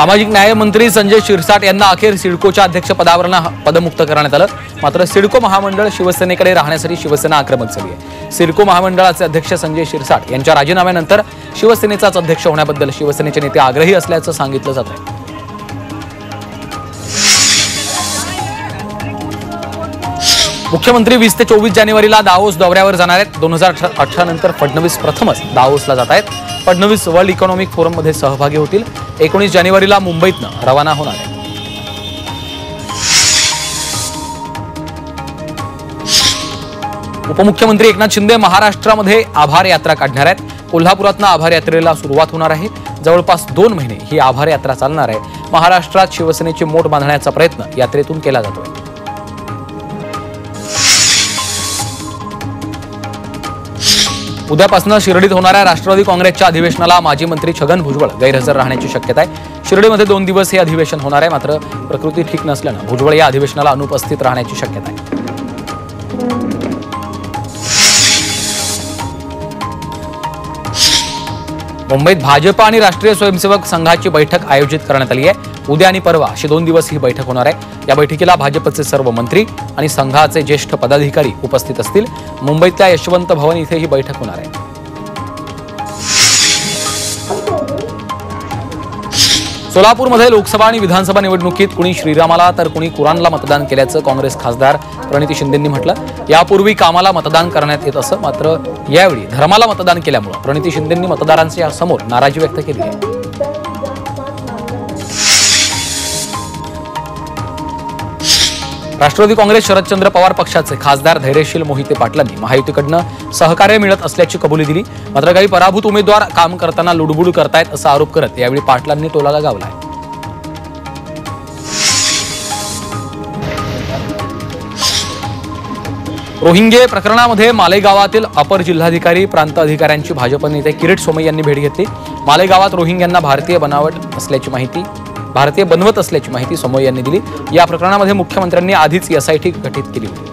सामाजिक न्याय मंत्री संजय शिरसाट यांना अखेर सिडकोच्या अध्यक्षपदावरून पदमुक्त करण्यात आलं। मात्र सिडको महामंडळ शिवसेनेकडे राहण्यासाठी शिवसेना आक्रमक झाली आहे। सिडको महामंडळाचे अध्यक्ष संजय शिरसाट यांच्या राजीनाम्यानंतर शिवसेनेचाच अध्यक्ष होण्याबद्दल शिवसेनेचे नेते आग्रही असल्याचं सांगितलं जात आहे। मुख्यमंत्री 20 ते 24 जानेवारीला दावोस दौऱ्यावर जाणार आहेत। 2018 नंतर फडणवीस प्रथमच दावोसला जात आहेत। फडणवीस वर्ल्ड इकॉनॉमिक फोरम मध्ये सहभागी होतील। 19 जानेवारीला मुंबईतनं रवाना होणार आहेत। उपमुख्यमंत्री एकनाथ शिंदे महाराष्ट्रामध्ये आभार यात्रा काढणार आहेत। कोल्हापुरातनं आभार यात्रेला सुरुवात होणार आहे। जवळपास 2 महिने ही आभार यात्रा चालणार आहे। महाराष्ट्रात शिवसेनेची मोठ बांधण्याचा प्रयत्न यात्रेतून केला जातोय। उद्यापासून शिर्डीत होणाऱ्या राष्ट्रवादी काँग्रेसच्या अधिवेशनाला माजी मंत्री छगन भुजबळ गैरहजर राहण्याची शक्यता आहे। शिर्डीमध्ये 2 दिवस हे अधिवेशन होणार आहे। मात्र प्रकृती ठीक नसल्यानं भुजबळ या अधिवेशनाला अनुपस्थित राहण्याची शक्यता आहे। मुंबईत भाजप आणि राष्ट्रीय स्वयंसेवक संघाची बैठक आयोजित करण्यात आली आहे। उद्या आणि परवा अशी 2 दिवस ही बैठक होणार आहे। या बैठकीला भाजपचे सर्व मंत्री आणि संघाचे ज्येष्ठ पदाधिकारी उपस्थित असतील। मुंबईतल्या यशवंत भवन इथे ही बैठक होणार आहे। सोलापूरमध्ये लोकसभा आणि विधानसभा निवडणुकीत कुणी श्रीरामाला तर कुणी कुराणला मतदान केल्याचं काँग्रेस खासदार प्रणिती शिंदेंनी म्हटलं। यापूर्वी कामाला मतदान करण्यात येत असं, मात्र यावेळी धर्माला मतदान केल्यामुळे प्रणिती शिंदेंनी मतदारांच्या समोर नाराजी व्यक्त केली आहे। राष्ट्रवादी काँग्रेस शरदचंद्र पवार पक्षाचे खासदार धैर्यशील मोहिते पाटलांनी महायुतीकडनं सहकार्य मिळत असल्याची कबुली दिली। मात्र काही पराभूत उमेदवार काम करताना लुडबुड करतायत असा आरोप करत यावेळी पाटलांनी टोला लगावलाय। रोहिंगे प्रकरणामध्ये मालेगावातील अपर जिल्हाधिकारी प्रांत अधिकाऱ्यांची भाजप नेते किरीट सोमय्या यांनी भेट घेतली। मालेगावात रोहिंग्यांना भारतीय बनवत असल्याची माहिती सोमय्या यांनी दिली। या प्रकरणामध्ये मुख्यमंत्र्यांनी आधीच एसआयटी गठीत केली होती।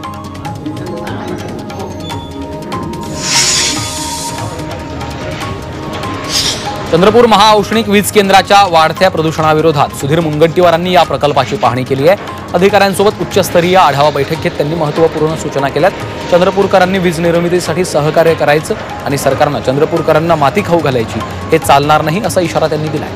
चंद्रपूर महाऔष्णिक वीज केंद्राच्या वाढत्या प्रदूषणाविरोधात सुधीर मुनगंटीवारांनी या प्रकल्पाची पाहणी केली आहे। अधिकाऱ्यांसोबत उच्चस्तरीय आढावा बैठकीत त्यांनी महत्त्वपूर्ण सूचना केल्यात। चंद्रपूरकरांनी वीज निर्मितीसाठी सहकार्य करायचं आणि सरकारनं चंद्रपूरकरांना माती खाऊ घालायची हे चालणार नाही असा इशारा त्यांनी दिला।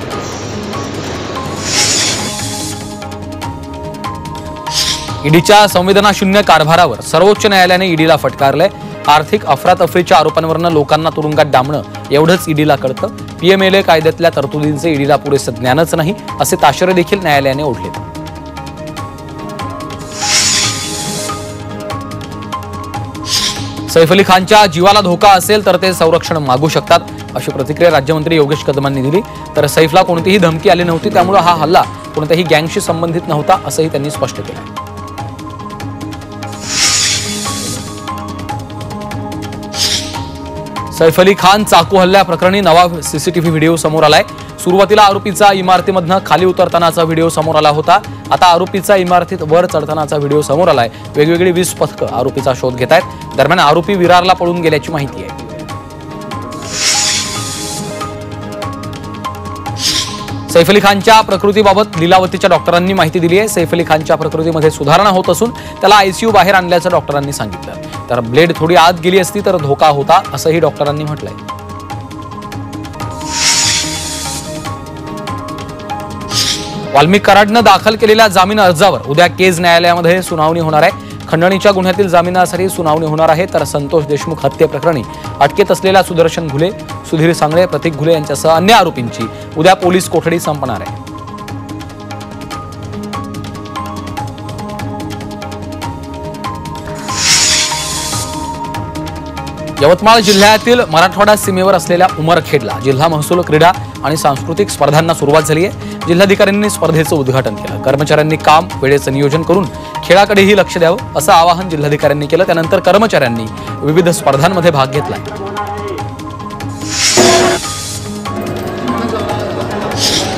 ईडीच्या संवेदनाशून्य कारभारावर सर्वोच्च न्यायालयाने ईडीला फटकारलंय। आर्थिक अफरातफरीच्या आरोपांवरनं लोकांना तुरुंगात डांबणं एवढंच ईडीला कळतं। पीएमएलए कायद्यातल्या तरतुदींचे ईडीला पुरेसं ज्ञानच नाही असे ताशेरे देखील न्यायालयाने ओढलेत। सैफ अली खानच्या जीवाला धोका असेल तर ते संरक्षण मागू शकतात अशी प्रतिक्रिया राज्यमंत्री योगेश कदमांनी दिली। तर सैफला कोणतीही धमकी आली नव्हती, त्यामुळे हा हल्ला कोणत्याही गँगशी संबंधित नव्हता असंही त्यांनी स्पष्ट केलं। सैफ अली खान चाकू हल्ल्याप्रकरणी नवा सीसीटीव्ही व्हिडिओ समोर आलाय। सुरुवातीला आरोपीचा इमारतीमधनं खाली उतरतानाचा व्हिडिओ समोर आला होता। आता आरोपीचा इमारतीत वर चढतानाचा व्हिडिओ समोर आलाय। वेगवेगळी 20 पथकं आरोपीचा शोध घेत आहेत। दरम्यान आरोपी विरारला पळून गेल्याची माहिती आहे। सैफ अली खानच्या प्रकृतीबाबत लीलावतीच्या डॉक्टरांनी माहिती दिली आहे। सैफ अली खानच्या प्रकृतीमध्ये सुधारणा होत असून त्याला आयसीयू बाहेर आणल्याचं डॉक्टरांनी सांगितलं। तर ब्लेड थोडी आत गेली असती तर धोका होता असंही डॉक्टरांनी म्हटलंय। वाल्मिक कराडनं दाखल केलेल्या जामीन अर्जावर उद्या केज न्यायालयामध्ये सुनावणी होणार आहे। खंडणीच्या गुन्ह्यातील जामिनासाठी सुनावणी होणार आहे। तर संतोष देशमुख हत्येप्रकरणी अटकेत असलेल्या सुदर्शन घुले, सुधीर सांगळे, प्रतीक घुले यांच्यासह अन्य आरोपींची उद्या पोलीस कोठडी संपणार आहे। यवतमाळ जिल्ह्यातील मराठवाडा सीमेवर असलेल्या उमरखेडला जिल्हा महसूल क्रीडा आणि सांस्कृतिक स्पर्धांना सुरुवात झाली आहे। जिल्हाधिकाऱ्यांनी स्पर्धेचं उद्घाटन केलं। कर्मचाऱ्यांनी काम वेळेचं नियोजन करून खेळाकडेही लक्ष द्यावं असं आवाहन जिल्हाधिकाऱ्यांनी केलं। त्यानंतर कर्मचाऱ्यांनी विविध स्पर्धांमध्ये भाग घेतला।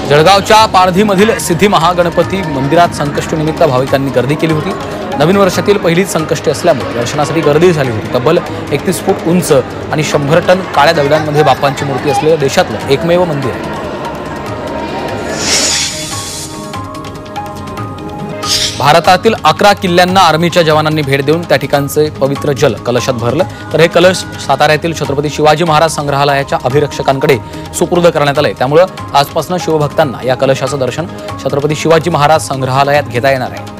जळगावच्या पारधीमधील सिद्धी महागणपती मंदिरात संकष्टीनिमित्त भाविकांनी गर्दी केली होती। नवीन वर्षातील पहिलीच संकष्टी असल्यामुळे दर्शनासाठी गर्दी झाली होती। तब्बल 31 फूट उंच आणि 100 टन काळ्या दगडांमध्ये बाप्पांची मूर्ती असलेलं देशातलं एकमेव मंदिर आहे। भारतातील 11 किल्ल्यांना आर्मीच्या जवानांनी भेट देऊन त्या ठिकाणचे पवित्र जल कलशात भरलं। तर हे कलश साताऱ्यातील छत्रपती शिवाजी महाराज संग्रहालयाच्या अभिरक्षकांकडे सुपूर्द करण्यात आले। त्यामुळे आजपासून शिवभक्तांना या कलशाचं दर्शन छत्रपती शिवाजी महाराज संग्रहालयात घेता येणार आहे।